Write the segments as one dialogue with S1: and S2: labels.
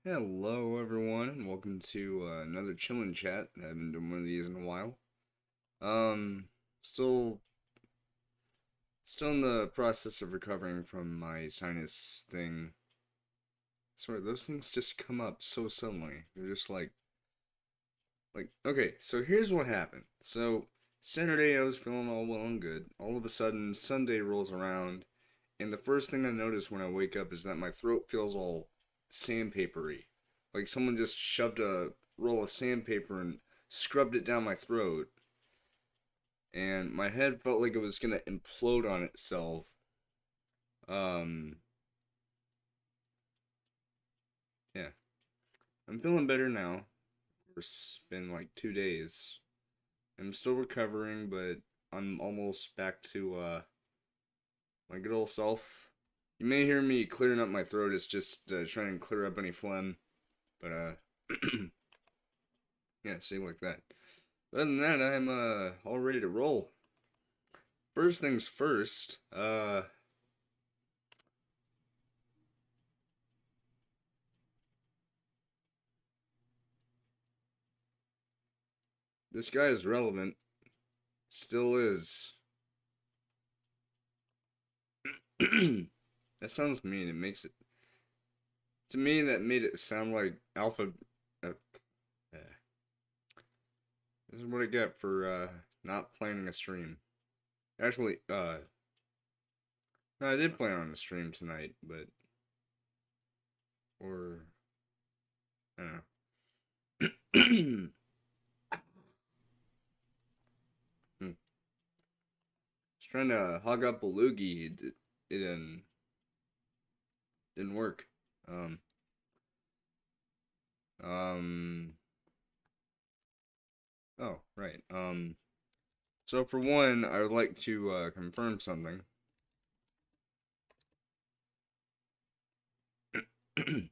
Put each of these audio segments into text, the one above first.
S1: Hello, everyone, and welcome to another chillin' chat. I haven't done one of these in a while. Um, still, still in the process of recovering from my sinus thing. Sorry, those things just come up so suddenly. They're just okay. So here's what happened. So Saturday, I was feeling all well and good. All of a sudden, Sunday rolls around, and the first thing I notice when I wake up is that my throat feels all sandpapery. Like someone just shoved a roll of sandpaper and scrubbed it down my throat. And my head felt like it was gonna implode on itself. Um, yeah. I'm feeling better now. It's been like 2 days. I'm still recovering, but I'm almost back to my good old self. You may hear me clearing up my throat. It's just trying to clear up any phlegm. But yeah, see like that. Other than that, I'm all ready to roll. First things first. This guy is relevant. Still is. That sounds mean. It makes it to me. That made it sound like alpha. Uh, uh, this is what I get for not planning a stream. Actually, no, I did plan on a stream tonight, but or I don't know. Hmm. Just trying to hug up a loogie. It didn't work. Um, um. Oh, right. So for one, I would like to confirm something. I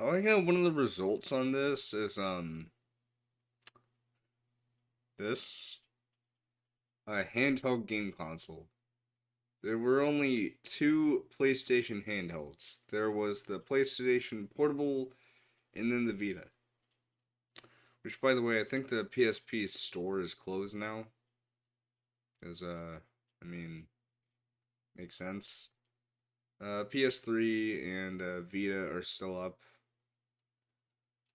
S1: like how one of the results on this is this a handheld game console. There were only two PlayStation handhelds. There was the PlayStation Portable and then the Vita. Which, by the way, I think the PSP store is closed now. Because, I mean, makes sense. PS3 and Vita are still up.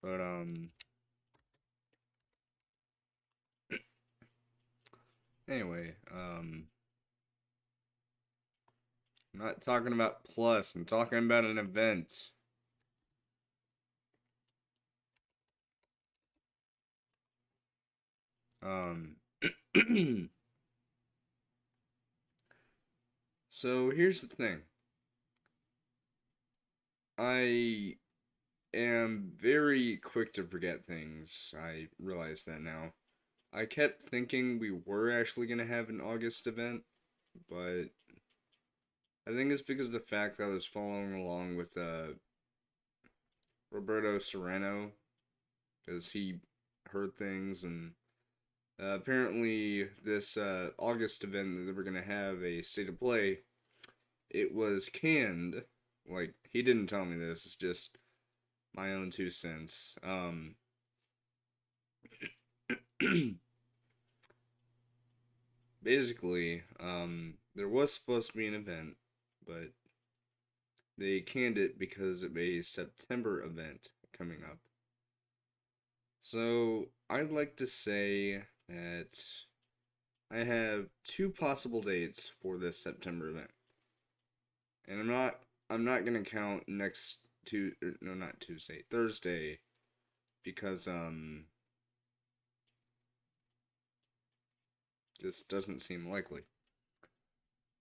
S1: But, anyway, I'm not talking about Plus. I'm talking about an event. Um, so here's the thing. I am very quick to forget things. I realize that now. I kept thinking we were actually going to have an August event, but I think it's because of the fact that I was following along with Roberto Serrano, because he heard things, and apparently this August event that they were going to have a state of play, it was canned. Like, he didn't tell me this, it's just my own 2 cents. Basically, there was supposed to be an event, but they canned it because of a September event coming up. So I'd like to say that I have two possible dates for this September event, and I'm not gonna count next to no, not Tuesday, Thursday, because this doesn't seem likely.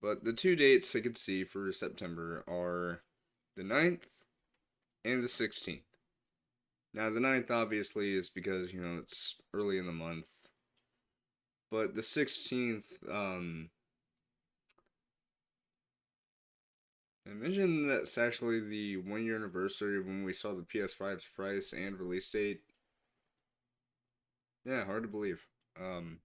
S1: But the two dates I could see for September are the 9th and the 16th. Now, the 9th obviously is because, it's early in the month. But the 16th, imagine that's actually the 1 year anniversary of when we saw the PS5's price and release date. Yeah, hard to believe. Um,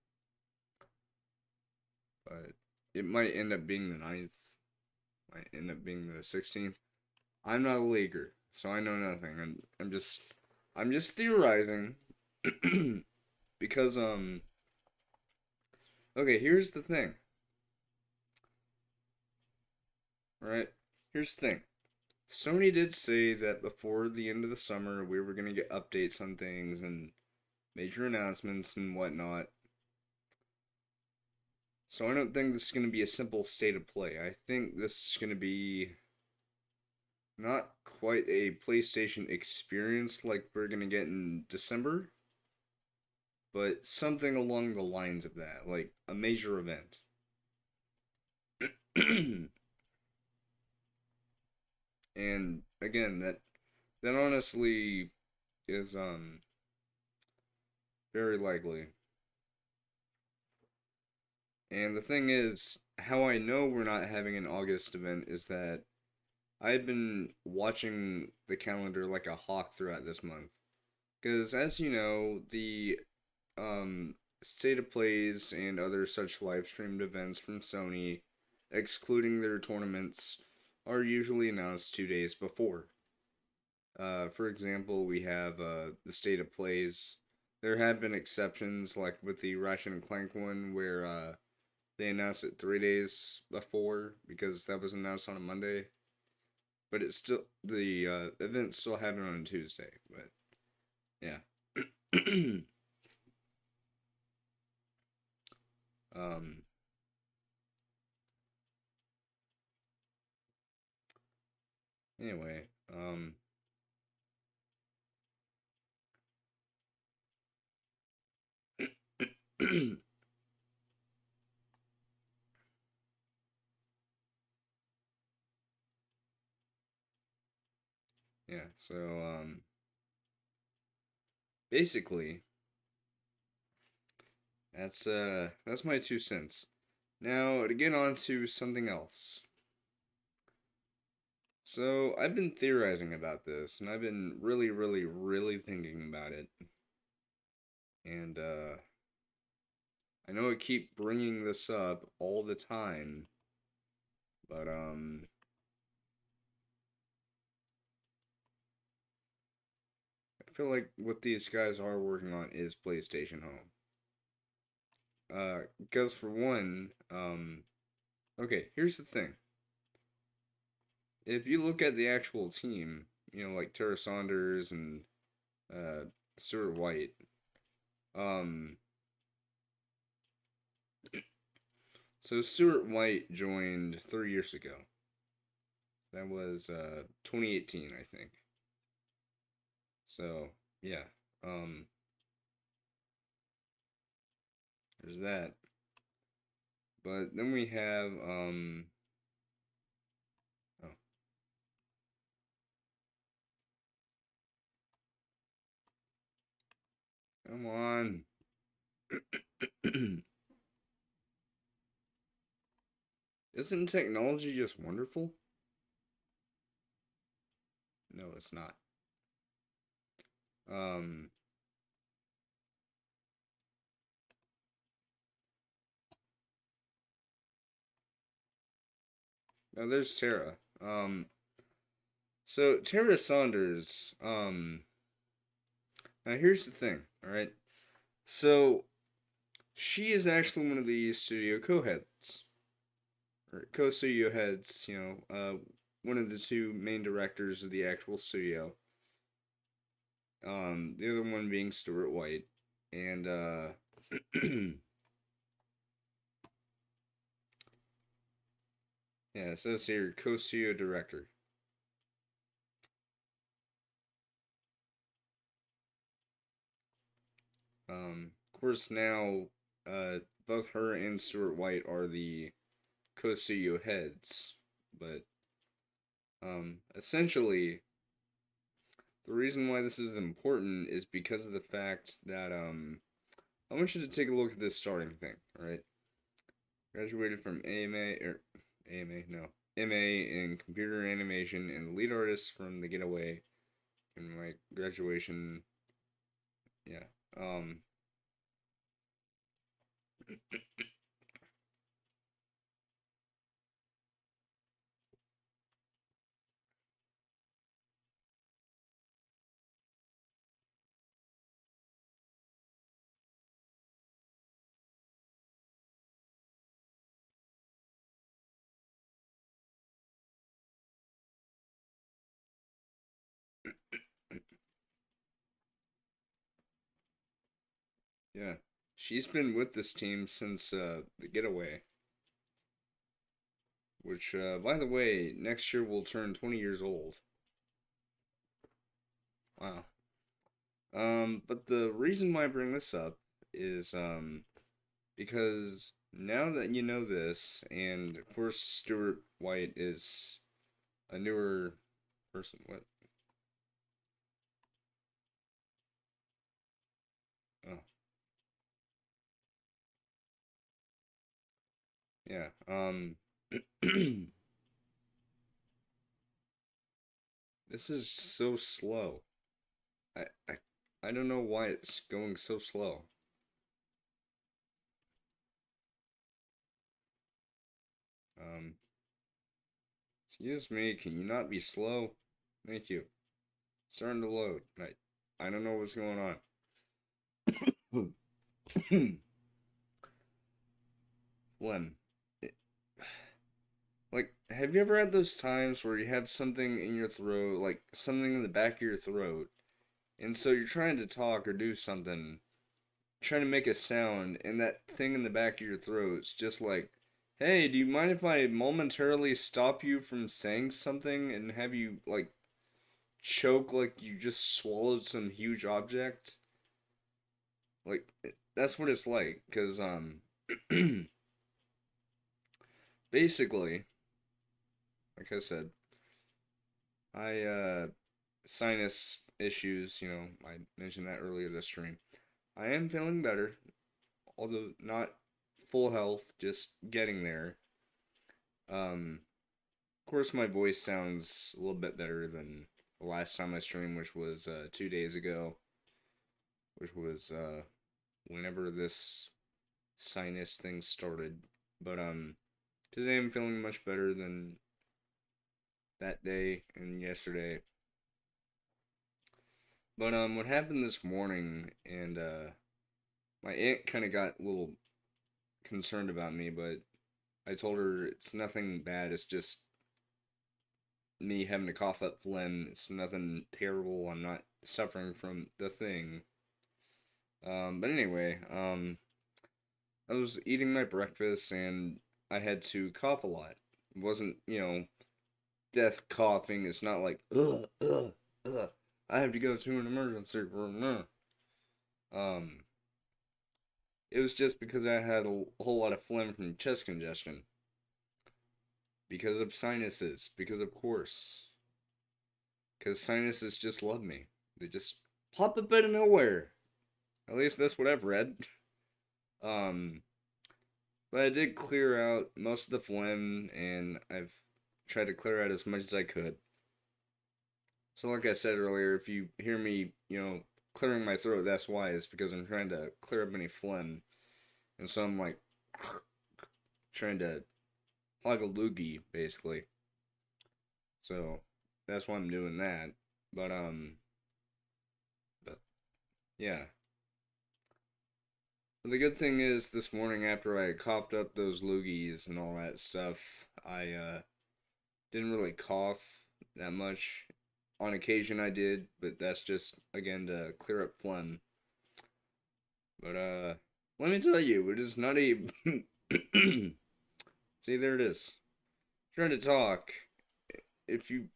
S1: but it might end up being the 9th, might end up being the 16th. I'm not a Laker, so I know nothing. I'm just theorizing because okay, here's the thing. Right? Here's the thing. Sony did say that before the end of the summer we were gonna get updates on things and major announcements and whatnot. So I don't think this is gonna be a simple state of play. I think this is gonna be not quite a PlayStation experience like we're gonna get in December, but something along the lines of that, like a major event. And again, that honestly is very likely. And the thing is, how I know we're not having an August event is that I've been watching the calendar like a hawk throughout this month. Because as you know, the State of Plays and other such live streamed events from Sony, excluding their tournaments, are usually announced 2 days before. For example, we have the State of Plays. There have been exceptions, like with the Ratchet and Clank one, where they announced it 3 days before because that was announced on a Monday. But it's still the event still happened on a Tuesday. But yeah. um. Anyway. Yeah. So basically that's my 2 cents. Now to get on to something else. So I've been theorizing about this, and I've been really, really, really thinking about it. And I know I keep bringing this up all the time, but I feel like what these guys are working on is PlayStation Home. Because for one, okay, here's the thing. If you look at the actual team, like Tara Saunders and uh, Stuart White, um, so Stuart White joined 3 years ago. That was 2018, I think. So yeah, um, there's that. But then we have oh, come on. Isn't technology just wonderful? No, it's not. Um, Now there's Tara. So Tara Saunders. Now here's the thing. All right. So she is actually one of the studio co-heads or co-studio heads. One of the two main directors of the actual studio. The other one being Stuart White, and yeah, it says here co-studio director. Of course now, both her and Stuart White are the co-studio heads, but essentially, the reason why this is important is because of the fact that I want you to take a look at this starting thing. All right, graduated from AMA or AMA, no, MA in computer animation and lead artist from The Getaway in my graduation. Yeah. Um. Yeah. She's been with this team since the getaway, which, by the way, next year will turn 20 years old. Wow. But the reason why I bring this up is because now that you know this, and of course Stuart White is a newer person. What? Oh, yeah. This is so slow. I, I I don't know why it's going so slow. Um, Excuse me, can you not be slow? Thank you. Starting to load. I don't know what's going on. Phlegm. It- Like, have you ever had those times where you have something in your throat, like something in the back of your throat, and so you're trying to talk or do something, trying to make a sound, and that thing in the back of your throat's just like, hey, do you mind if I momentarily stop you from saying something and have you, like, choke like you just swallowed some huge object? Like, that's what it's like, because, basically, like I said, sinus issues, I mentioned that earlier this stream. I am feeling better, although not full health, just getting there. Of course, my voice sounds a little bit better than the last time I streamed, which was 2 days ago, which was whenever this sinus thing started. But today I'm feeling much better than that day and yesterday. But what happened this morning, and my aunt kind of got a little concerned about me, but I told her it's nothing bad. It's just me having to cough up phlegm. It's nothing terrible. I'm not suffering from the thing. But anyway, I was eating my breakfast and I had to cough a lot. It wasn't, death coughing. It's not like, ugh. I have to go to an emergency room. No. Um, it was just because I had a whole lot of phlegm from chest congestion. Because of sinuses. Because, of course. Because sinuses just love me. They just pop up out of nowhere. At least that's what I've read. Um, but I did clear out most of the phlegm, and I've tried to clear out as much as I could. So, like I said earlier, if you hear me, clearing my throat, that's why. It's because I'm trying to clear up any phlegm. And so I'm like trying to hog a loogie, basically. So that's why I'm doing that. But but yeah. But the good thing is, this morning after I coughed up those loogies and all that stuff, I didn't really cough that much. On occasion I did, but that's just again to clear up phlegm. But let me tell you, it is not a see, there it is. Trying to talk. If you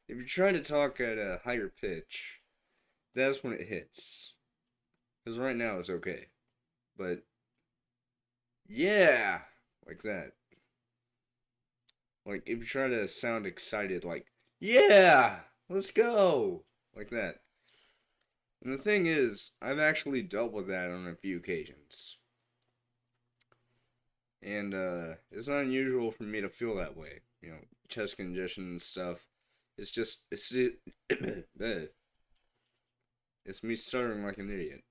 S1: if you try to talk at a higher pitch, that's when it hits. Because right now it's okay. But yeah, like that. Like if you try to sound excited, like yeah, let's go, like that. And the thing is, I've actually dealt with that on a few occasions, and it's not unusual for me to feel that way. Chest congestion and stuff. It's just it's me stuttering like an idiot.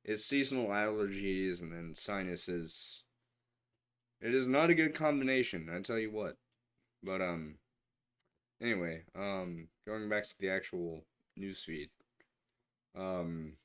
S1: It's seasonal allergies and then sinuses. It is not a good combination, I tell you what. But anyway, going back to the actual newsfeed. Um,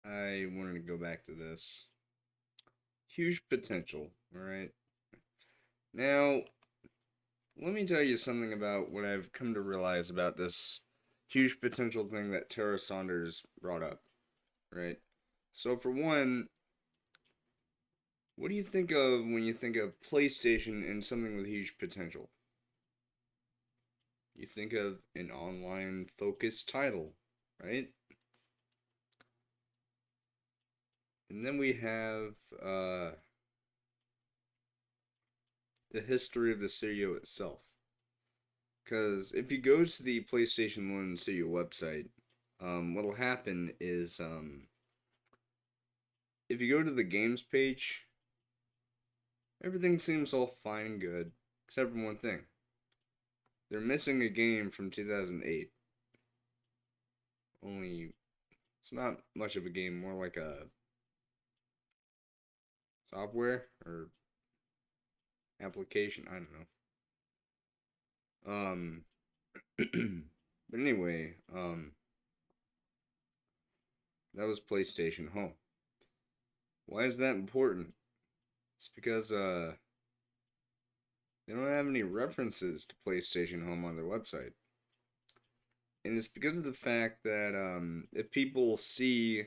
S1: I wanted to go back to this. Huge potential, alright? Now, let me tell you something about what I've come to realize about this huge potential thing that Tara Saunders brought up, right? So, for one, what do you think of when you think of PlayStation and something with huge potential? You think of an online focused title, right? And then we have the history of the studio itself. Because if you go to the PlayStation 1 studio website, what'll happen is if you go to the games page, everything seems all fine and good, except for one thing. They're missing a game from 2008. Only, it's not much of a game, more like a software or application. I don't know. But anyway, that was PlayStation Home. Why is that important? It's because they don't have any references to PlayStation Home on their website. And it's because of the fact that if people see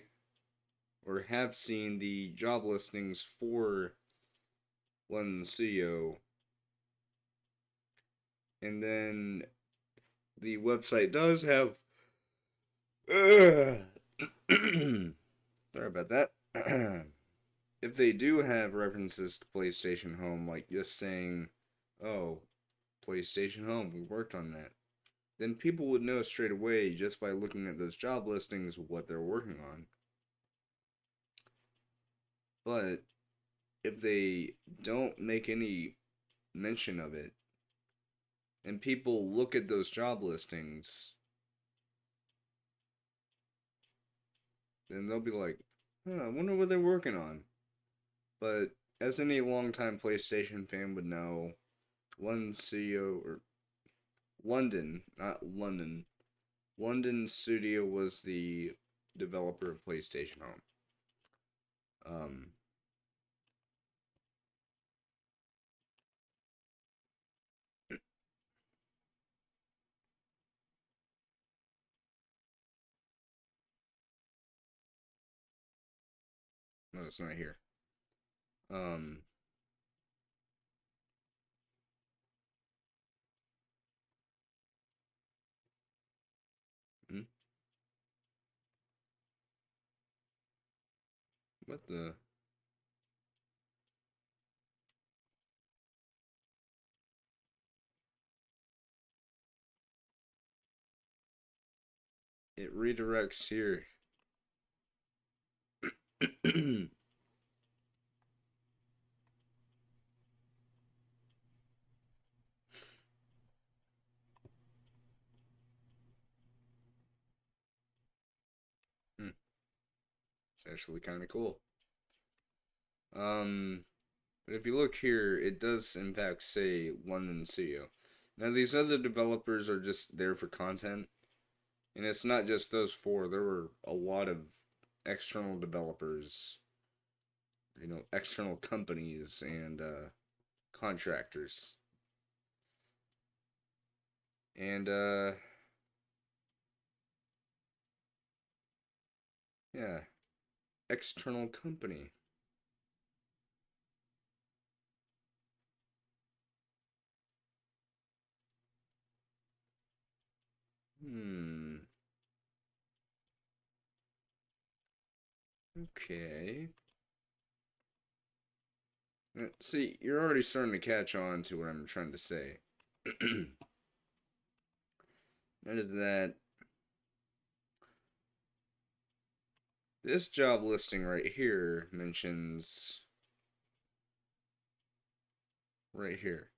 S1: or have seen the job listings for London Studio, and then the website does have. Sorry about that. If they do have references to PlayStation Home, like just saying, oh, PlayStation Home, we worked on that, then people would know straight away just by looking at those job listings what they're working on. But if they don't make any mention of it, and people look at those job listings, then they'll be like, huh, I wonder what they're working on. But as any longtime PlayStation fan would know, London CEO, or London, not London, London Studio was the developer of PlayStation Home. Um, no, it's not here. Um, hmm? What the? It redirects here. Hmm, it's actually kind of cool. Um, but if you look here, it does in fact say London CEO. Now these other developers are just there for content, and it's not just those four. There were a lot of external developers, external companies and contractors. And yeah, external company. Hmm. Okay. See, you're already starting to catch on to what I'm trying to say. That is that this job listing right here mentions right here.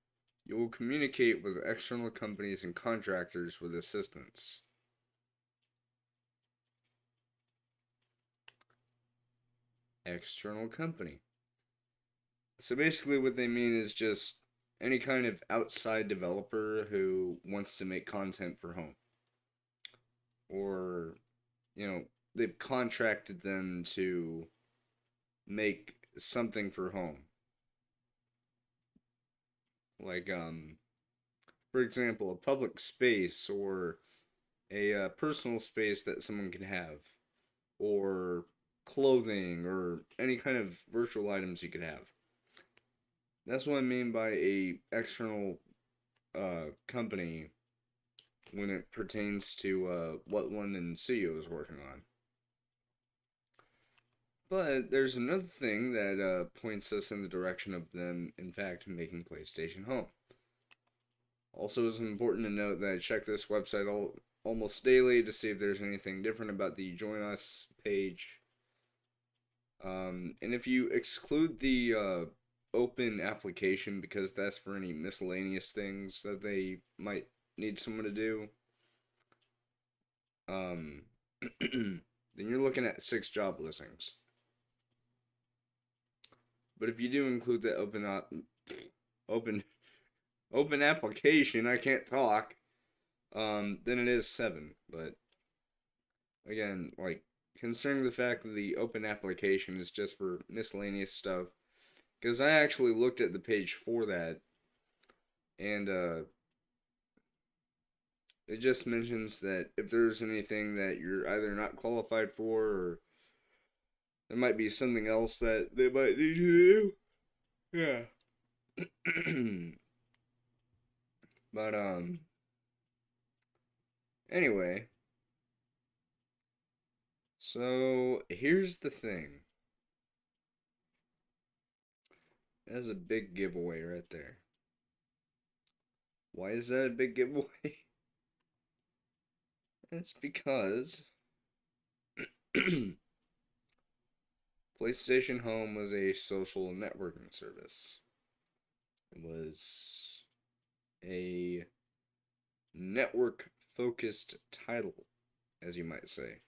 S1: You will communicate with external companies and contractors with assistance. External company. So basically, what they mean is just any kind of outside developer who wants to make content for home, or they've contracted them to make something for home. Like, for example, a public space or a personal space that someone can have, or clothing, or any kind of virtual items you could have. That's what I mean by a external company when it pertains to what London CEO is working on. But there's another thing that points us in the direction of them, in fact, making PlayStation Home. Also, it's important to note that I check this website almost daily to see if there's anything different about the Join Us page. And if you exclude the open application because that's for any miscellaneous things that they might need someone to do, um, then you're looking at 6 job listings. But if you do include the open open application, I can't talk. Then it is 7. But again, like considering the fact that the open application is just for miscellaneous stuff, because I actually looked at the page for that, and it just mentions that if there's anything that you're either not qualified for, or there might be something else that they might need you to do. Yeah. But anyway, so here's the thing. That's a big giveaway right there. Why is that a big giveaway? It's because PlayStation Home was a social networking service. It was a network focused title, as you might say.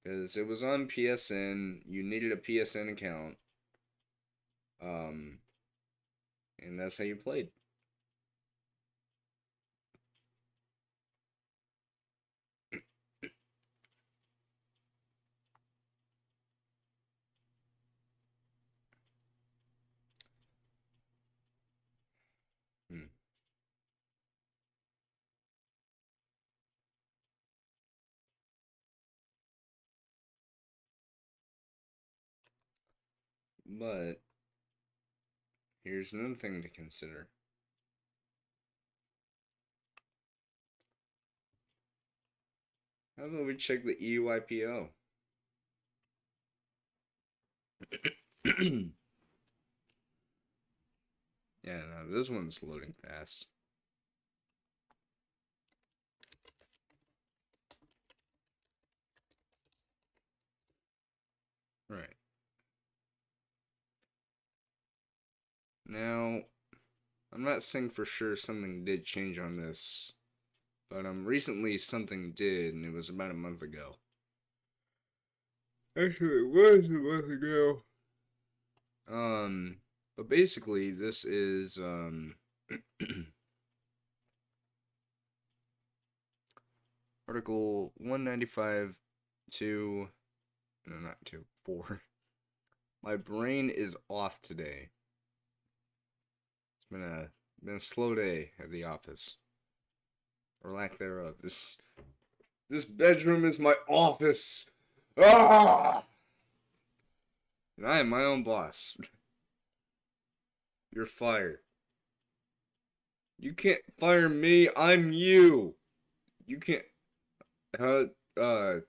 S1: Because it was on PSN, you needed a PSN account, um, and that's how you played. Hmm. But here's another thing to consider. How about we check the EUIPO? Yeah, no, this one's loading fast. Right. Now, I'm not saying for sure something did change on this, but recently something did, and it was about a month ago. Actually, it was a month ago. Um, but basically, this is Article 195 2, no, not 2, 4. My brain is off today. It's been a slow day at the office, or lack thereof. This bedroom is my office. Ah! And I am my own boss. You're fired. You can't fire me. I'm you. You can't. Uh, uh.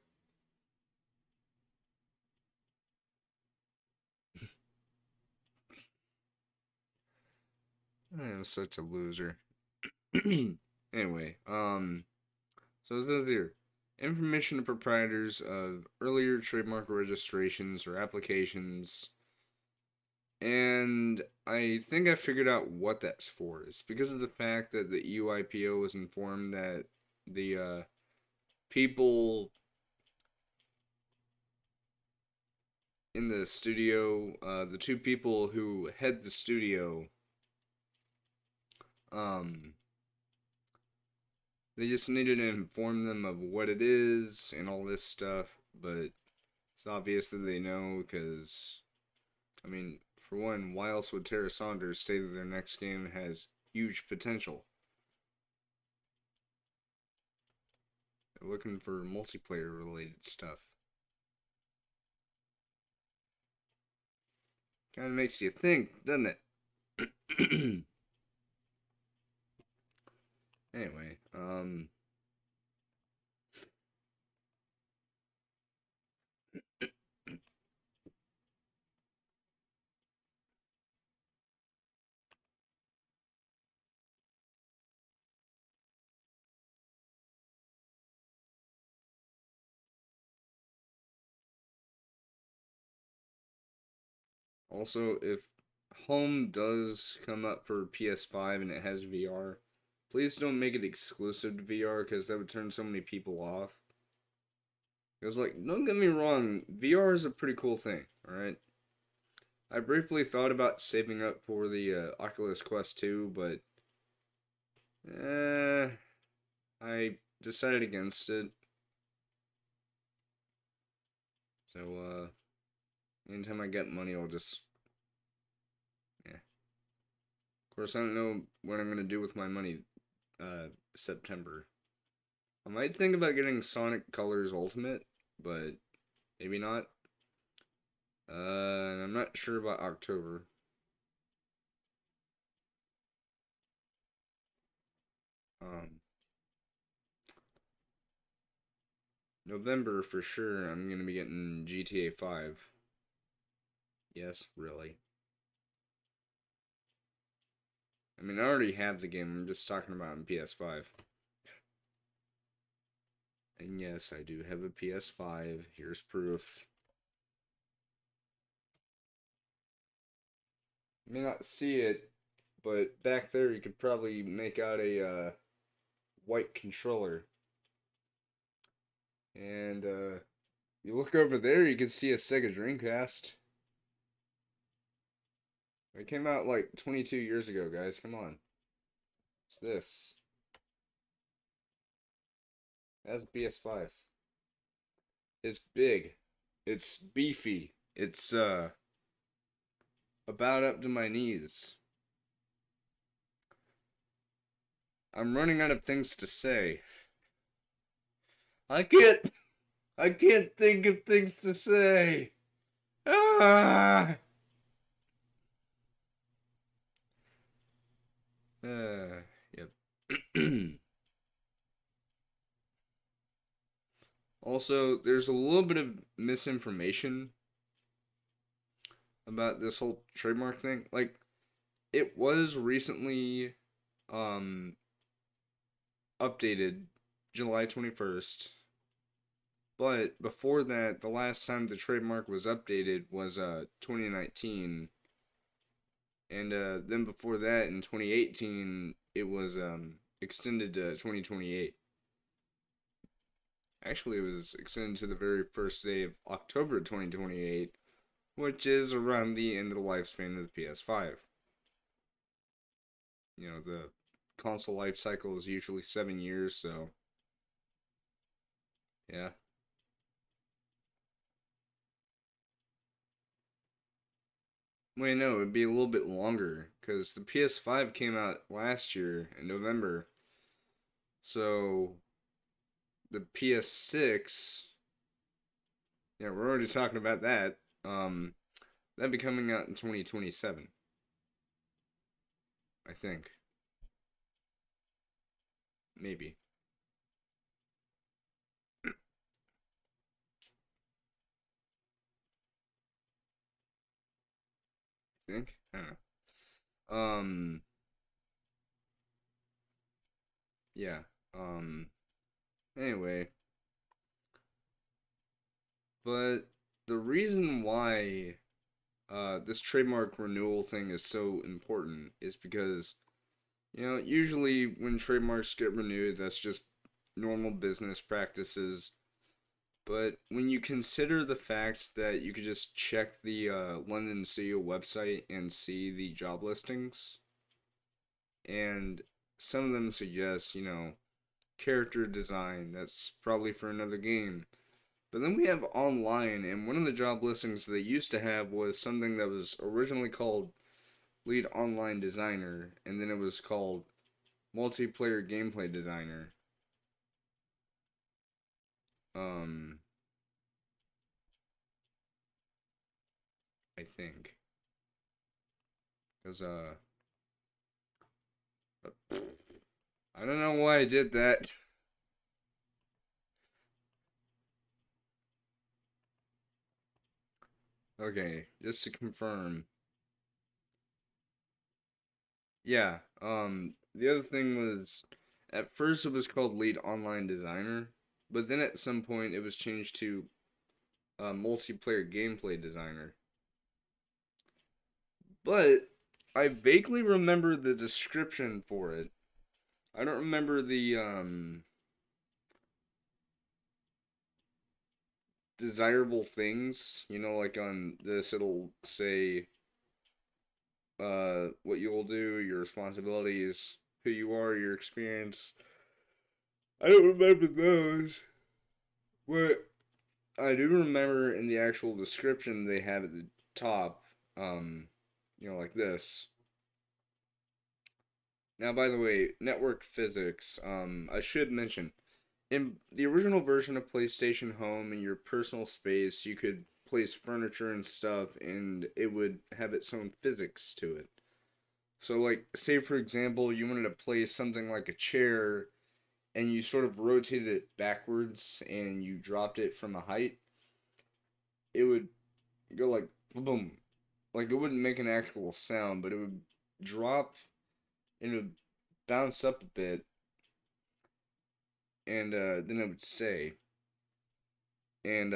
S1: I am such a loser. Anyway, so it says here, information to proprietors of earlier trademark registrations or applications, and I think I figured out what that's for. It's because of the fact that the EUIPO was informed that the people in the studio, the 2 people who head the studio, um, they just needed to inform them of what it is and all this stuff. but it's obvious that they know because, I mean, for one, why else would Tara Saunders say that their next game has huge potential? They're looking for multiplayer related stuff. Kind of makes you think, doesn't it? Anyway, also, if Home does come up for PS5 and it has VR, please don't make it exclusive to VR because that would turn so many people off. Because, like, don't get me wrong, VR is a pretty cool thing, alright? I briefly thought about saving up for the Oculus Quest 2, but I decided against it. So, anytime I get money, I'll just, yeah. Of course, I don't know what I'm gonna do with my money, September. I might think about getting Sonic Colors Ultimate, but maybe not. And I'm not sure about October. Um, November for sure. I'm gonna be getting GTA 5. Yes, really. I mean, I already have the game. I'm just talking about on PS5. And yes, I do have a PS5. Here's proof. You may not see it, but back there you could probably make out a white controller. And you look over there, you can see a Sega Dreamcast. It came out like 22 years ago, guys. Come on. What's this? That's PS5. It's big. It's beefy. It's about up to my knees. I'm running out of things to say. I can't I can't think of things to say. Ah! Yep. Also, there's a little bit of misinformation about this whole trademark thing. Like, it was recently um updated July 21st, but before that, the last time the trademark was updated was 2019, and then before that in 2018 it was extended to 2028. Actually, it was extended to the very first day of October 2028, which is around the end of the lifespan of the PS5. You know, the console life cycle is usually 7 years, so yeah. Wait, no, it'd be a little bit longer because the PS5 came out last year in November. So the PS6, yeah, we're already talking about that. That'd be coming out in 2027, I think. Maybe. I think? I don't know. Yeah. Um, anyway, but the reason why this trademark renewal thing is so important is because, you know, usually when trademarks get renewed, that's just normal business practices. But when you consider the fact that you could just check the London CEO website and see the job listings, and some of them suggest, you know, character design, that's probably for another game. But then we have online, and one of the job listings they used to have was something that was originally called lead online designer, and then it was called multiplayer gameplay designer. Um, I think, cause I don't know why I did that. Okay, just to confirm. Yeah, the other thing was, at first it was called lead online designer, but then at some point it was changed to multiplayer gameplay designer. But I vaguely remember the description for it. I don't remember the desirable things. You know, like on this it'll say what you will do, your responsibilities, who you are, your experience. I don't remember those. But I do remember in the actual description they have at the top, like this. Now, by the way, network physics, I should mention, in the original version of PlayStation Home, in your personal space, you could place furniture and stuff, and it would have its own physics to it. So, like, say for example, you wanted to place something like a chair, and you sort of rotated it backwards, and you dropped it from a height, it would go like boom. Like it wouldn't make an actual sound, but it would drop and it would bounce up a bit, and then it would say. And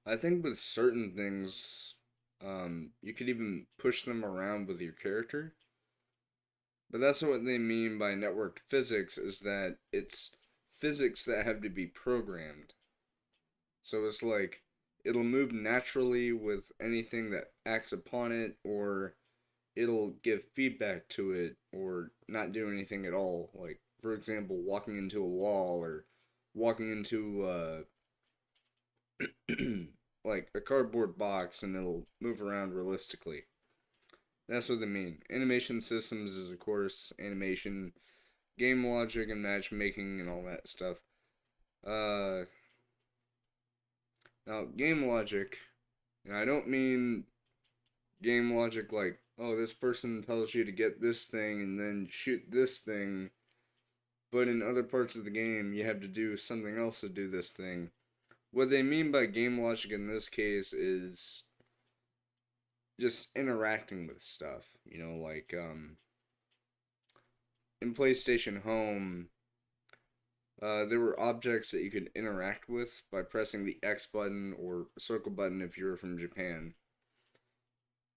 S1: I think with certain things, you could even push them around with your character. But that's what they mean by networked physics is that it's physics that have to be programmed. So it's like it'll move naturally with anything that acts upon it, or it'll give feedback to it, or not do anything at all. Like, for example, walking into a wall or walking into like a cardboard box and it'll move around realistically. That's what they mean. Animation systems is, of course, animation, game logic, and matchmaking, and all that stuff. Uh, Now, game logic, and I don't mean game logic like, oh, this person tells you to get this thing and then shoot this thing, but in other parts of the game, you have to do something else to do this thing. What they mean by game logic in this case is just interacting with stuff. Like in PlayStation Home, there were objects that you could interact with by pressing the X button or circle button if you were from Japan,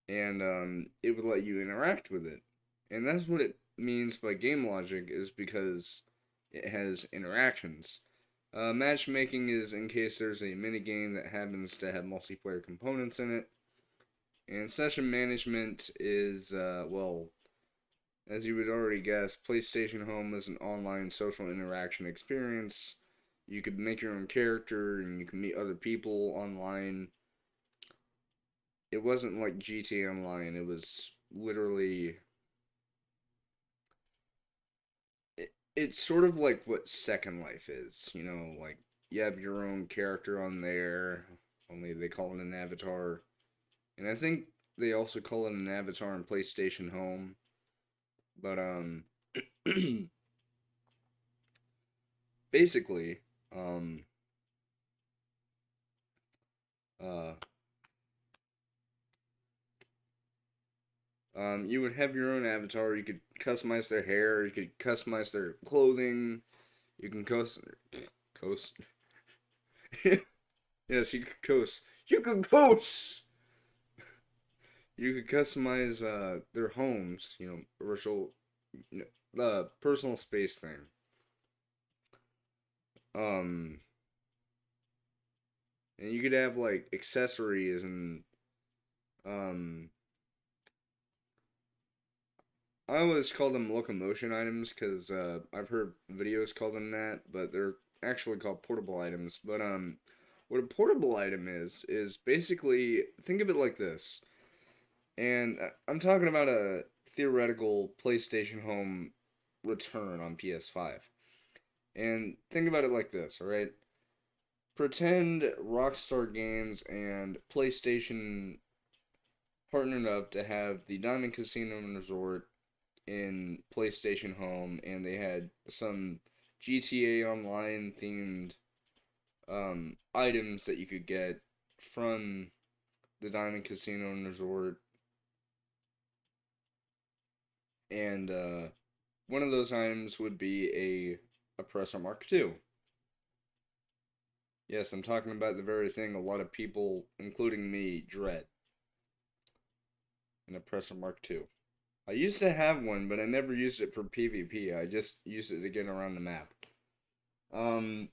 S1: and it would let you interact with it. And that's what it means by game logic, is because it has interactions. Matchmaking is in case there's a mini game that happens to have multiplayer components in it. And session management is, well, as you would already guess, PlayStation Home is an online social interaction experience. You could make your own character and you can meet other people online. It wasn't like GTA Online, it was literally. It's sort of like what Second Life is, like you have your own character on there, only they call it an avatar. And I think they also call it an avatar in PlayStation Home. But basically, um uh you would have your own avatar, you could customize their hair, you could customize their clothing, you can coast. Yes, you could coast. You could coast. You could customize their homes, virtual, the personal space thing. Um, and you could have like accessories and um, I always call them locomotion items because I've heard videos call them that, but they're actually called portable items. But what a portable item is basically think of it like this. And I'm talking about a theoretical PlayStation Home return on PS5. And think about it like this, all right? Pretend Rockstar Games and PlayStation partnered up to have the Diamond Casino and Resort in PlayStation Home, and they had some GTA Online themed items that you could get from the Diamond Casino and Resort, and one of those items would be a Oppressor Mark II. Yes, I'm talking about the very thing a lot of people, including me, dread. An Oppressor Mark II. I used to have one, but I never used it for PvP. I just used it to get around the map. Um,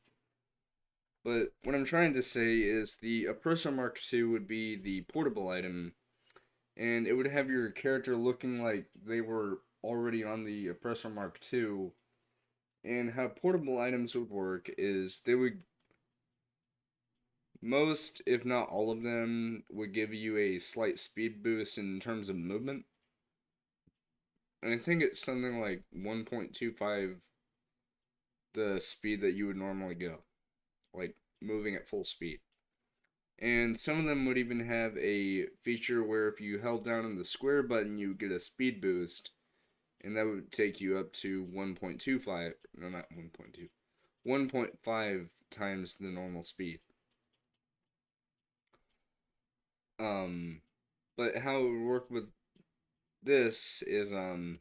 S1: but what I'm trying to say is the Oppressor Mark II would be the portable item, and it would have your character looking like they were already on the Oppressor Mark II. And how portable items would work is they would, most, if not all of them, would give you a slight speed boost in terms of movement. And I think it's something like 1.25 the speed that you would normally go, like moving at full speed. And some of them would even have a feature where if you held down on the square button, you would get a speed boost, and that would take you up to 1.25, no, not 1.2, 1.5 times the normal speed. Um, but how it would work with this is, um,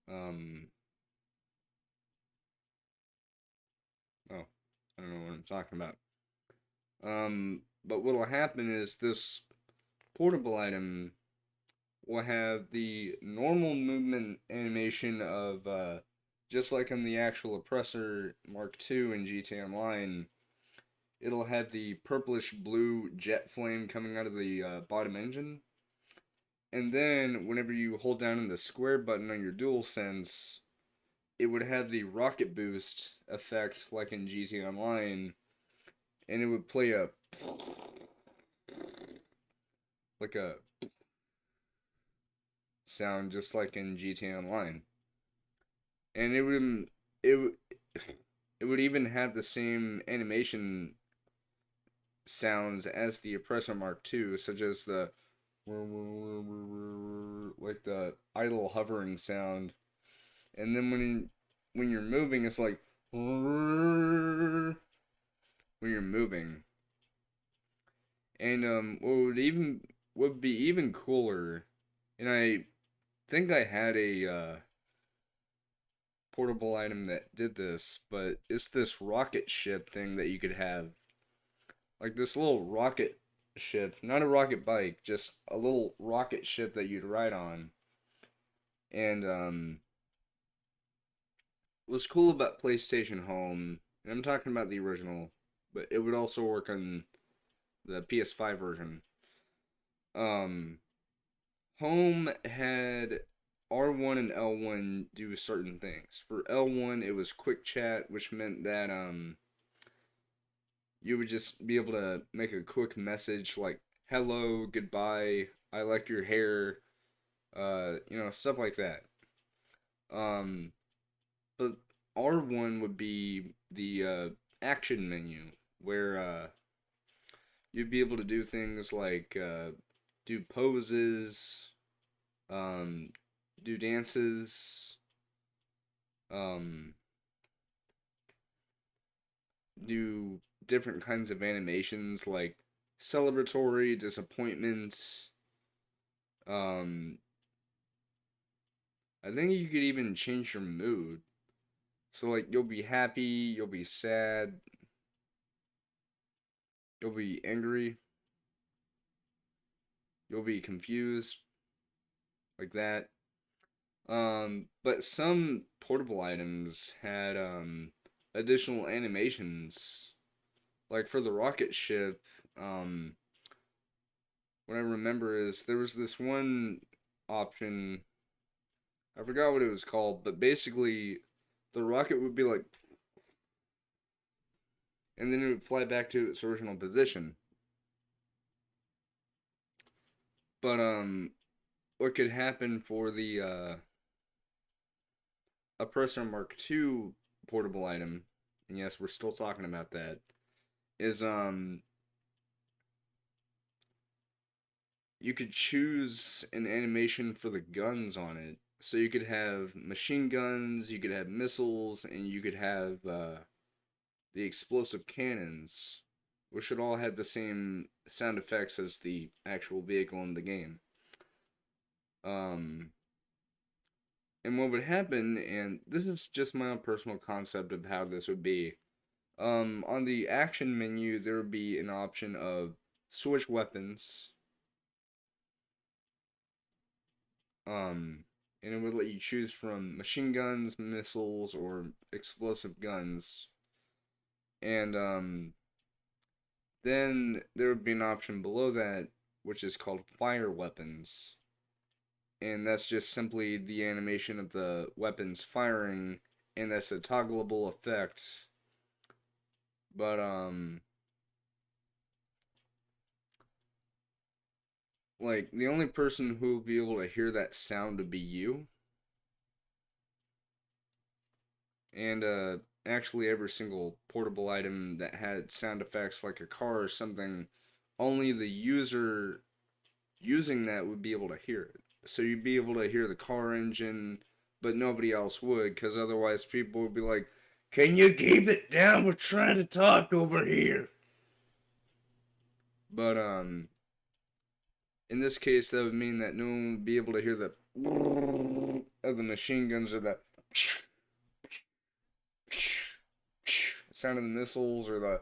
S1: oh, I don't know what I'm talking about. But what'll happen is this portable item will have the normal movement animation of just like in the actual Oppressor Mark II in GTA Online. It'll have the purplish blue jet flame coming out of the bottom engine, and then whenever you hold down on the square button on your DualSense, it would have the rocket boost effect like in GTA Online, and it would play a like a sound just like in GTA Online, and it would it would even have the same animation sounds as the Oppressor Mark II, such as the like the idle hovering sound, and then when you're moving, it's like when you're moving. And what would be even cooler, and I think I had a portable item that did this, but it's this rocket ship thing that you could have. Like this little rocket ship, not a rocket bike, just a little rocket ship that you'd ride on. And what's cool about PlayStation Home, and I'm talking about the original, but it would also work on the PS5 version. Um, Home had R1 and L1 do certain things. For L1, it was quick chat, which meant that you would just be able to make a quick message like hello, goodbye, I like your hair, stuff like that. Um, but R1 would be the action menu where you'd be able to do things like do poses, um, do dances, um, do different kinds of animations like celebratory, disappointment. Um, I think you could even change your mood. So like you'll be happy, you'll be sad, you'll be angry, you'll be confused, like that. But some portable items had additional animations. Like for the rocket ship, what I remember is there was this one. option. I forgot what it was called, but basically, the rocket would be like, and then it would fly back to its original position. But what could happen for the a Persona Mark II portable item, and yes, we're still talking about that, is you could choose an animation for the guns on it. So you could have machine guns, you could have missiles, and you could have the explosive cannons, which should all have the same sound effects as the actual vehicle in the game. Um, and what would happen, and this is just my own personal concept of how this would be. On the action menu, there would be an option of switch weapons. Um, and it would let you choose from machine guns, missiles, or explosive guns. And then there would be an option below that, which is called fire weapons. And that's just simply the animation of the weapons firing, and that's a toggleable effect. But like the only person who will be able to hear that sound would be you. And actually every single portable item that had sound effects like a car or something, only the user using that would be able to hear it. So you'd be able to hear the car engine, but nobody else would, because otherwise people would be like, "Can you keep it down? We're trying to talk over here." But in this case, that would mean that no one would be able to hear the of the machine guns or the sound of the missiles or the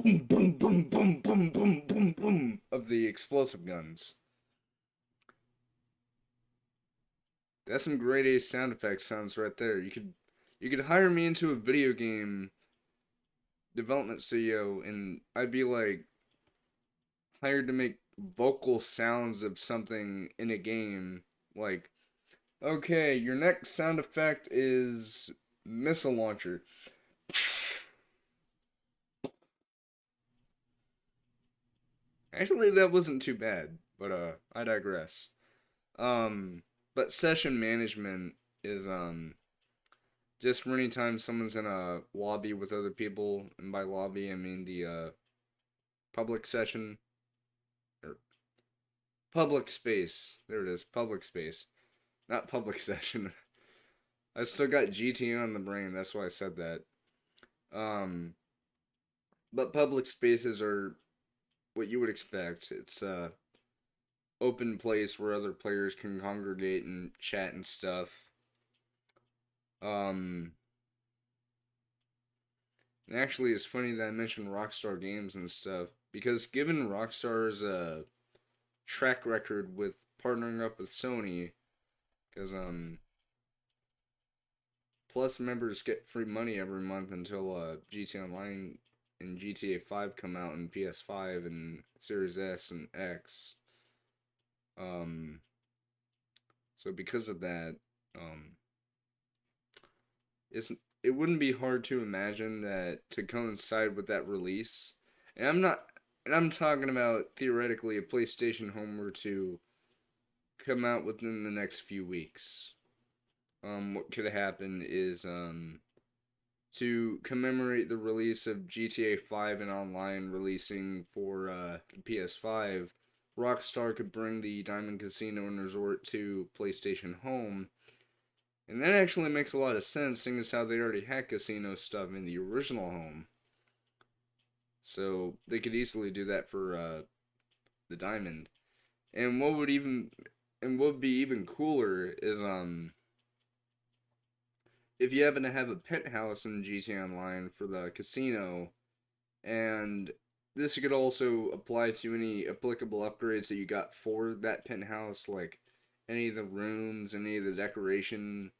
S1: boom, boom, boom, boom, boom, boom, boom, boom of the explosive guns. That's some grade A sound effects sounds right there. You could hire me into a video game development CEO and I'd be like hired to make vocal sounds of something in a game. Like, okay, your next sound effect is missile launcher. Actually, that wasn't too bad, but I digress. Um, but session management is just for any time someone's in a lobby with other people, and by lobby I mean the public session or public space. There it is, public space, not public session. I still got GTA on the brain. That's why I said that. Um, but public spaces are what you would expect. It's a open place where other players can congregate and chat and stuff. Um, and actually, it's funny that I mentioned Rockstar Games and stuff because given Rockstar's track record with partnering up with Sony, because Plus members get free money every month until GTA Online and GTA 5 come out in PS5 and Series S and X. Um, so because of that, um, it's it wouldn't be hard to imagine that to coincide with that release, and I'm talking about theoretically a PlayStation Home were to come out within the next few weeks. What could happen is to commemorate the release of GTA 5 and Online releasing for the PS5, Rockstar could bring the Diamond Casino and Resort to PlayStation Home. And that actually makes a lot of sense, seeing as how they already had casino stuff in the original home. So they could easily do that for the Diamond. And what would be even cooler is if you happen to have a penthouse in GTA Online for the casino, and this could also apply to any applicable upgrades that you got for that penthouse, like any of the rooms, any of the decoration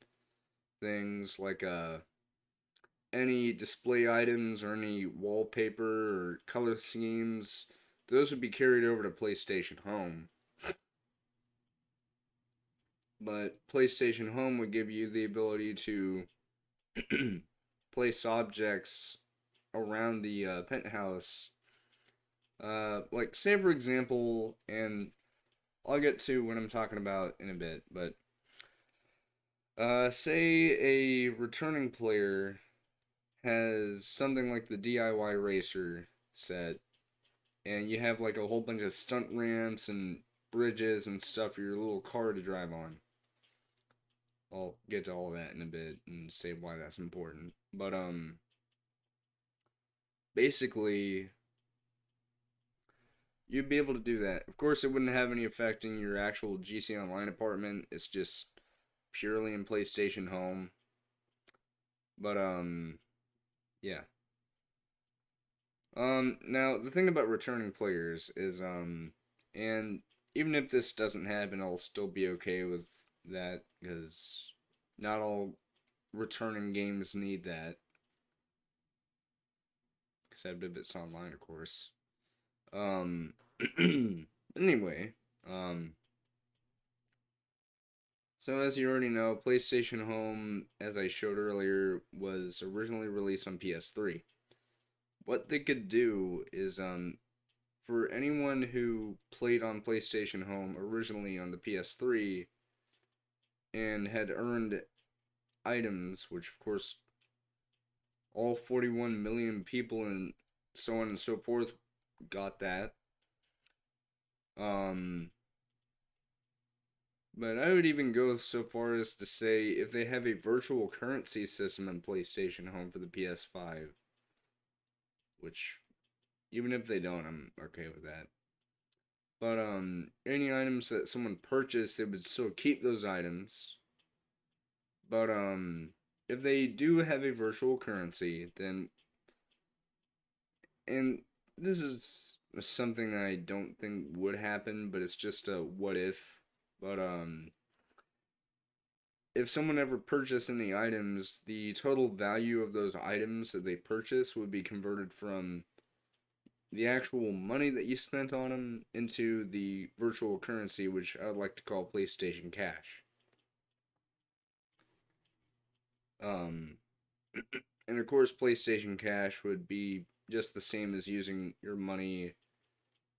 S1: things, like any display items or any wallpaper or color schemes. Those would be carried over to PlayStation Home. but PlayStation Home would give you the ability to place objects around the penthouse. Like, say for example, and I'll get to what I'm talking about in a bit, but say a returning player has something like the DIY Racer set, and you have like a whole bunch of stunt ramps and bridges and stuff for your little car to drive on. I'll get to all that in a bit and say why that's important. But basically you'd be able to do that. Of course, it wouldn't have any effect in your actual GC Online apartment. It's just purely in PlayStation Home. But yeah. Now the thing about returning players is and even if this doesn't happen, I'll still be okay with that because not all returning games need that, except if it's online, of course. Um, anyway, um, so as you already know, PlayStation Home, as I showed earlier, was originally released on PS3. What they could do is, for anyone who played on PlayStation Home originally on the PS3 and had earned items, which of course all 41 million people and so on and so forth got that. Um, but I would even go so far as to say if they have a virtual currency system in PlayStation Home for the PS5, which even if they don't, I'm okay with that. But any items that someone purchased, they would still keep those items. But if they do have a virtual currency, then and this is something that I don't think would happen, but it's just a what if. But if someone ever purchased any items, the total value of those items that they purchased would be converted from the actual money that you spent on them into the virtual currency, which I would like to call PlayStation Cash. Um, and of course, PlayStation Cash would be just the same as using your money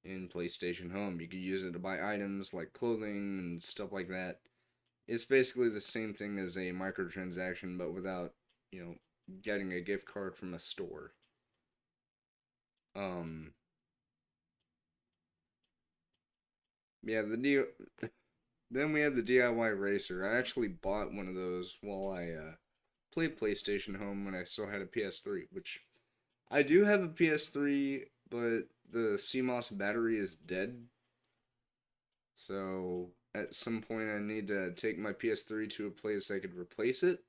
S1: in PlayStation Home. You could use it to buy items like clothing and stuff like that. It's basically the same thing as a microtransaction, but without, you know, getting a gift card from a store. Um, yeah, then we have the DIY Racer. I actually bought one of those while I played PlayStation Home when I still had a PS3, which I do have a PS3, but the CMOS battery is dead. So at some point I need to take my PS3 to a place I could replace it.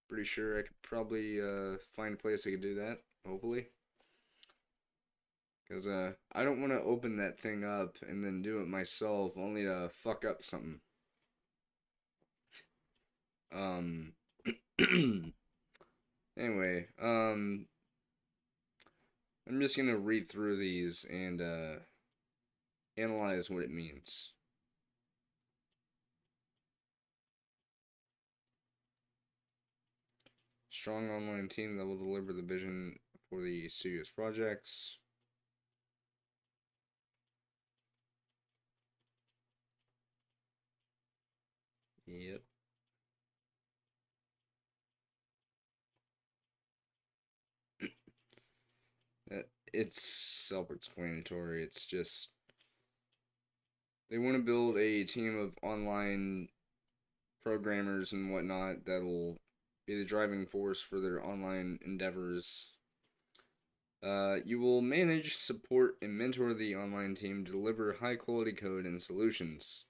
S1: Pretty sure I could probably find a place I could do that, hopefully. Because I don't want to open that thing up and then do it myself only to fuck up something. Um, anyway, I'm just gonna read through these and analyze what it means. Strong online team that will deliver the vision for the studio's projects. Yep. It's self-explanatory. It's just they want to build a team of online programmers and whatnot that'll be the driving force for their online endeavors. You will manage, support, and mentor the online team to deliver high quality code and solutions.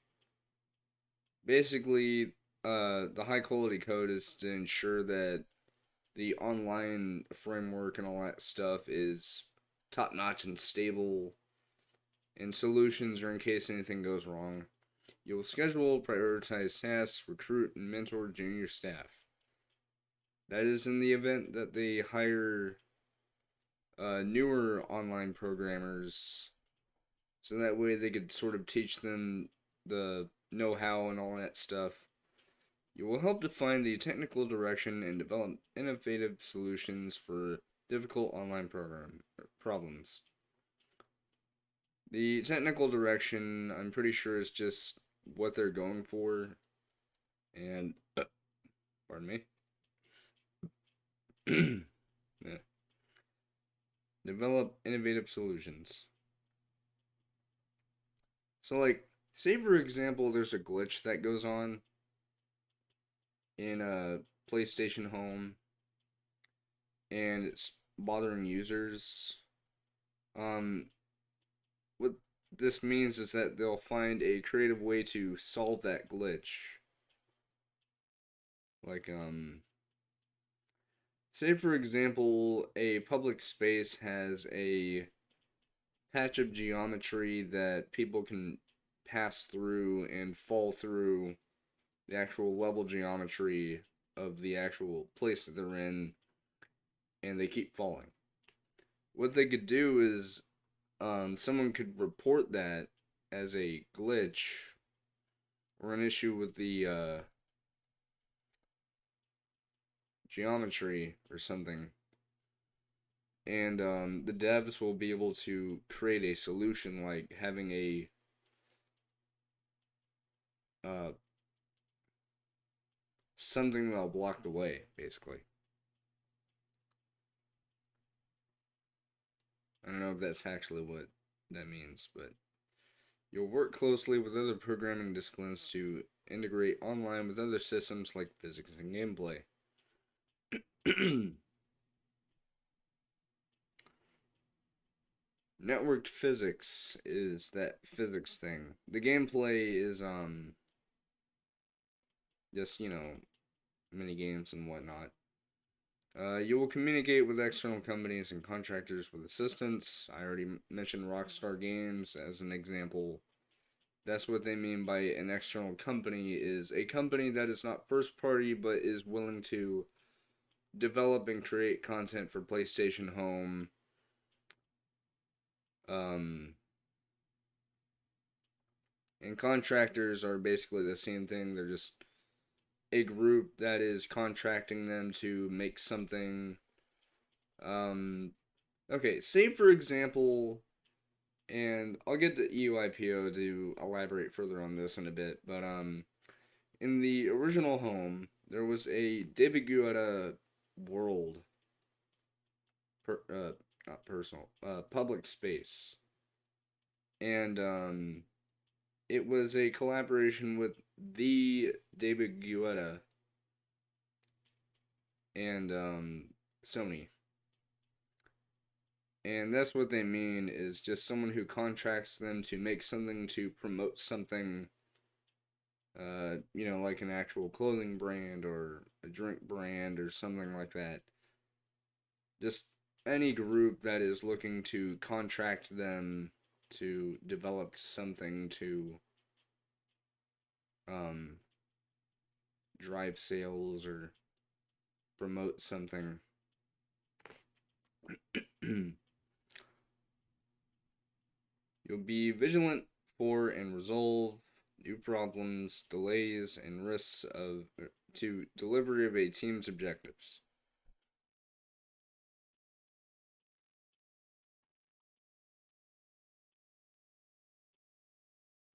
S1: Basically, the high quality code is to ensure that the online framework and all that stuff is top notch and stable, and solutions are in case anything goes wrong. You will schedule, prioritize tasks, recruit, and mentor junior staff. That is in the event that they hire newer online programmers So that way they could sort of teach them the know-how and all that stuff. You will help define the technical direction and develop innovative solutions for difficult online program problems. The technical direction, I'm pretty sure, is just what they're going for, and pardon me. Yeah. Develop innovative solutions. So, like, say for example, there's a glitch that goes on in a PlayStation Home, and it's bothering users. Um, what this means is that they'll find a creative way to solve that glitch. Like, say for example, a public space has a patch of geometry that people can pass through and fall through the actual level geometry of the actual place that they're in, and they keep falling. What they could do is someone could report that as a glitch or an issue with the geometry or something, and the devs will be able to create a solution like having a uh, something that'll block the way, basically. I don't know if that's actually what that means, but you'll work closely with other programming disciplines to integrate online with other systems like physics and gameplay. Networked physics is that physics thing. The gameplay is just, mini games and whatnot. You will communicate with external companies and contractors with assistance. I already mentioned Rockstar Games as an example. That's what they mean by an external company, is a company that is not first party but is willing to develop and create content for PlayStation Home. Um, and contractors are basically the same thing. They're just a group that is contracting them to make something. Okay, say for example, and I'll get to EUIPO to elaborate further on this in a bit, but in the original Home, there was a David Guetta world, per, not personal, public space, and it was a collaboration with the David Guetta and Sony. And that's what they mean, is just someone who contracts them to make something to promote something, like an actual clothing brand or a drink brand or something like that. Just any group that is looking to contract them to develop something to um, drive sales or promote something. You'll be vigilant for and resolve new problems, delays, and risks of to delivery of a team's objectives.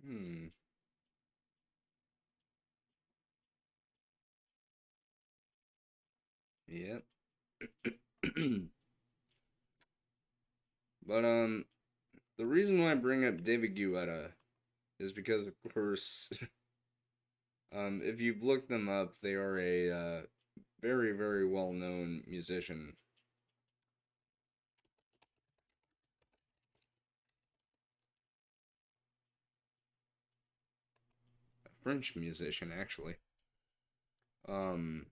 S1: Hmm. Yep. But the reason why I bring up David Guetta is because, of course, if you've looked them up, they are a very, very well known musician. A French musician, actually. Um,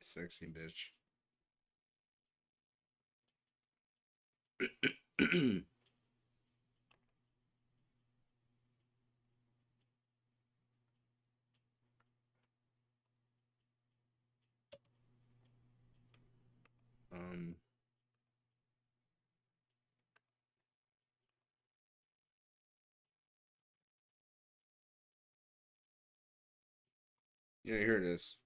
S1: Sexy bitch. um, yeah, here it is.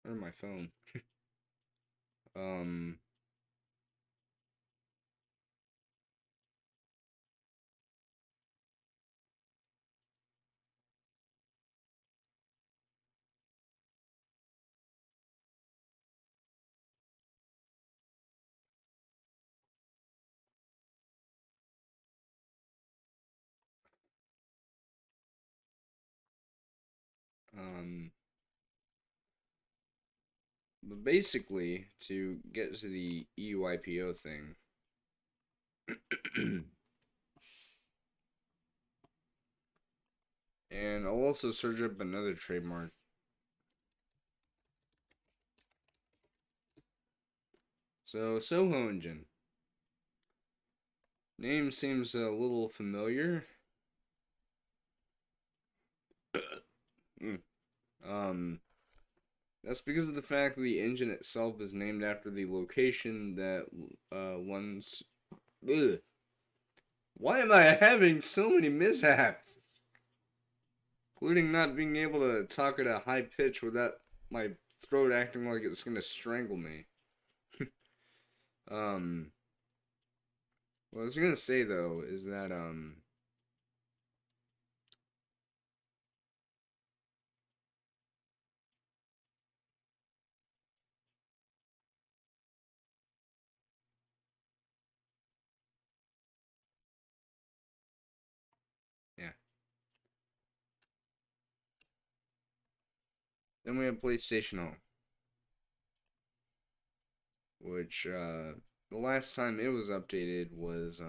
S1: Or my phone. Um, um, but basically, to get to the EUIPO thing, and I'll also search up another trademark. So, Soho Engine. Name seems a little familiar. Mm. Um, that's because of the fact that the engine itself is named after the location that once. Ugh. Why am I having so many mishaps? Including not being able to talk at a high pitch without my throat acting like it's gonna strangle me. Um, what I was gonna say though is that yeah. Then we have PlayStation Home, which the last time it was updated was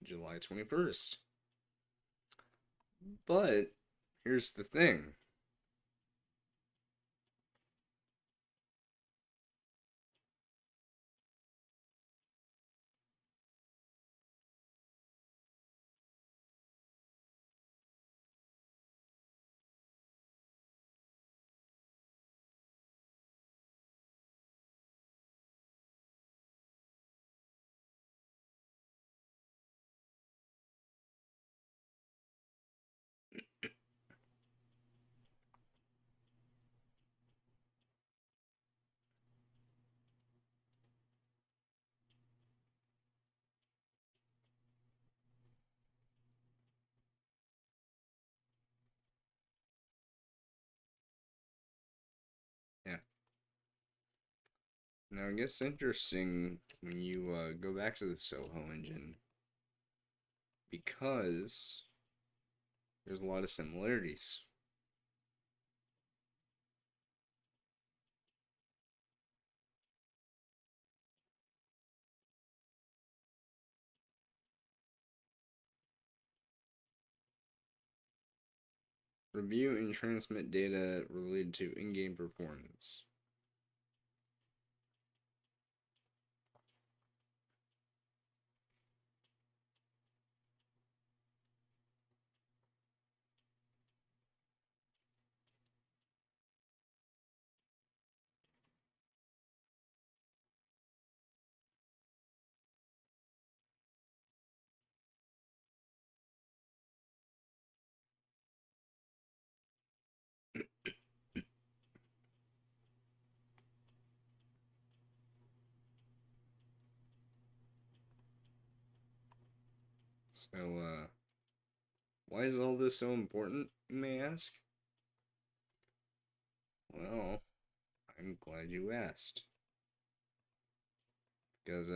S1: July 21st. But here's the thing. Yeah. Now it gets interesting when you go back to the Soho engine because there's a lot of similarities. Review and transmit data related to in-game performance. So, why is all this so important, you may ask? Well, I'm glad you asked. Because,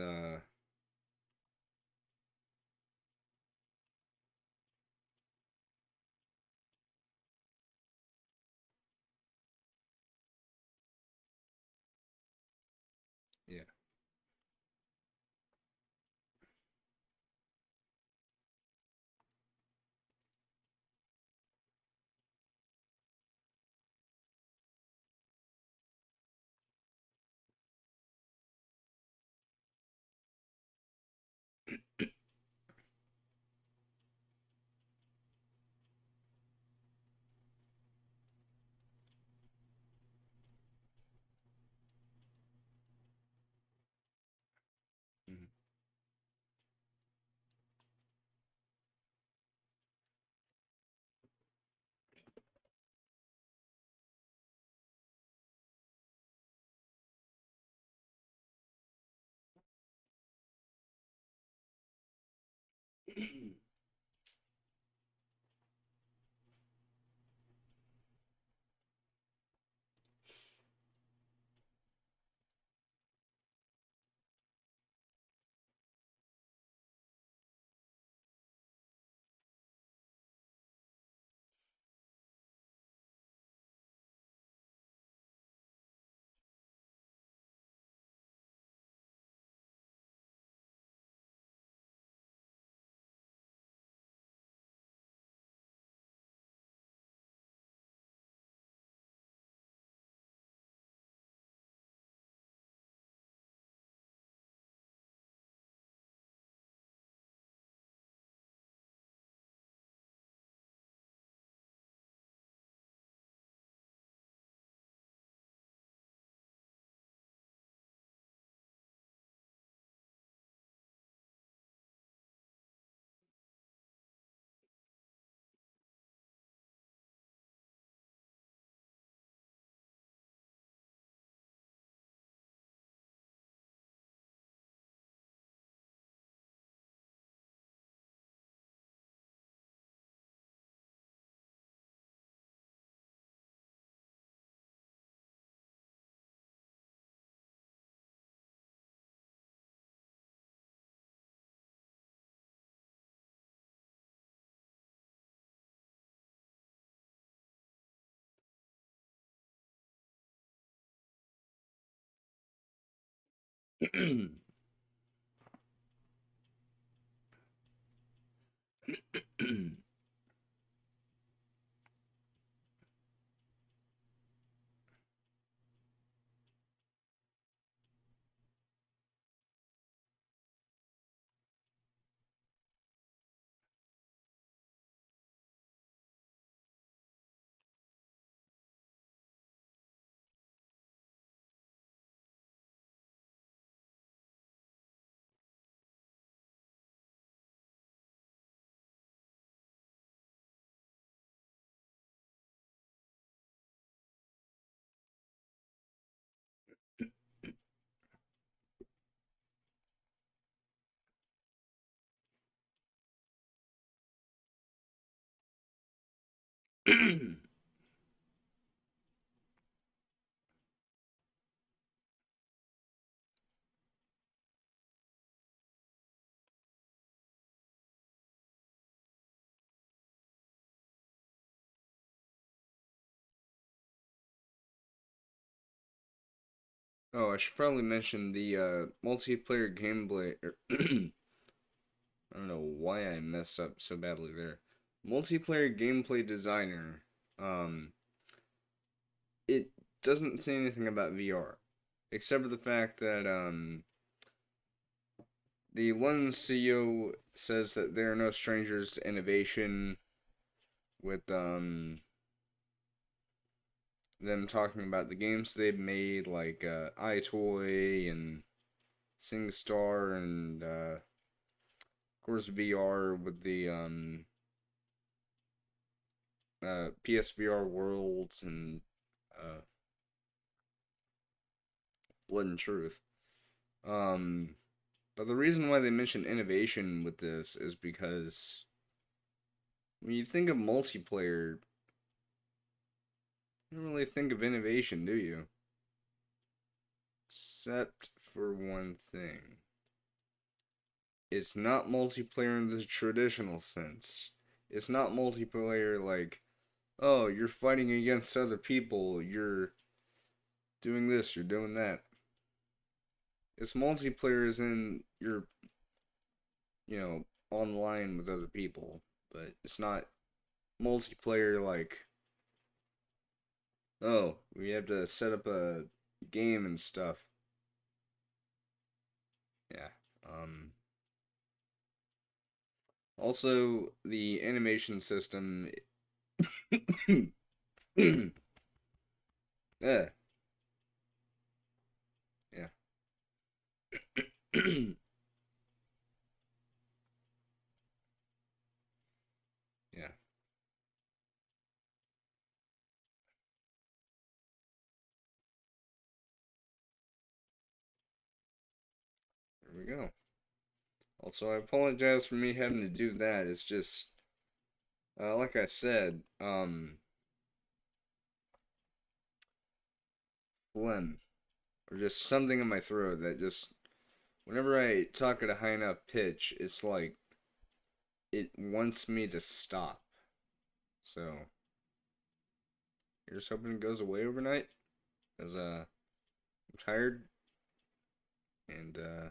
S1: Oh, I should probably mention the multiplayer gameplay. I don't know why I messed up so badly there. Multiplayer gameplay designer. Um, it doesn't say anything about VR, except for the fact that the London CEO says that they are no strangers to innovation, with them talking about the games they've made, like iToy and SingStar, and of course VR with the PSVR Worlds and uh, Blood and Truth. Um, but the reason why they mention innovation with this is because when you think of multiplayer, you don't really think of innovation, do you? Except for one thing. It's not multiplayer in the traditional sense. It's not multiplayer like, oh, you're fighting against other people, you're doing this, you're doing that. It's multiplayer as in you're, online with other people, but it's not multiplayer like, oh, we have to set up a game and stuff. Yeah. Um Also, the animation system. Yeah, yeah. Yeah, there we go. Also, I apologize for me having to do that. It's just, like I said, phlegm, or just something in my throat that just, whenever I talk at a high enough pitch, it's like it wants me to stop. So, you're just hoping it goes away overnight, because I'm tired and I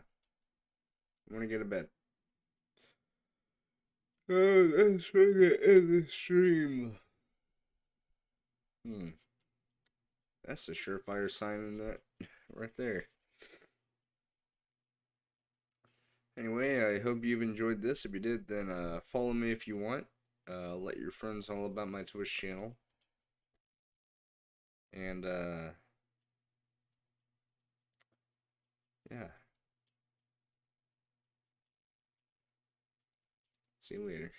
S1: want to get to bed. Oh, let's try to end the stream. Hmm, that's a surefire sign in that right there. Anyway, I hope you've enjoyed this. If you did, then follow me if you want. Let your friends know about my Twitch channel. And yeah, see you later.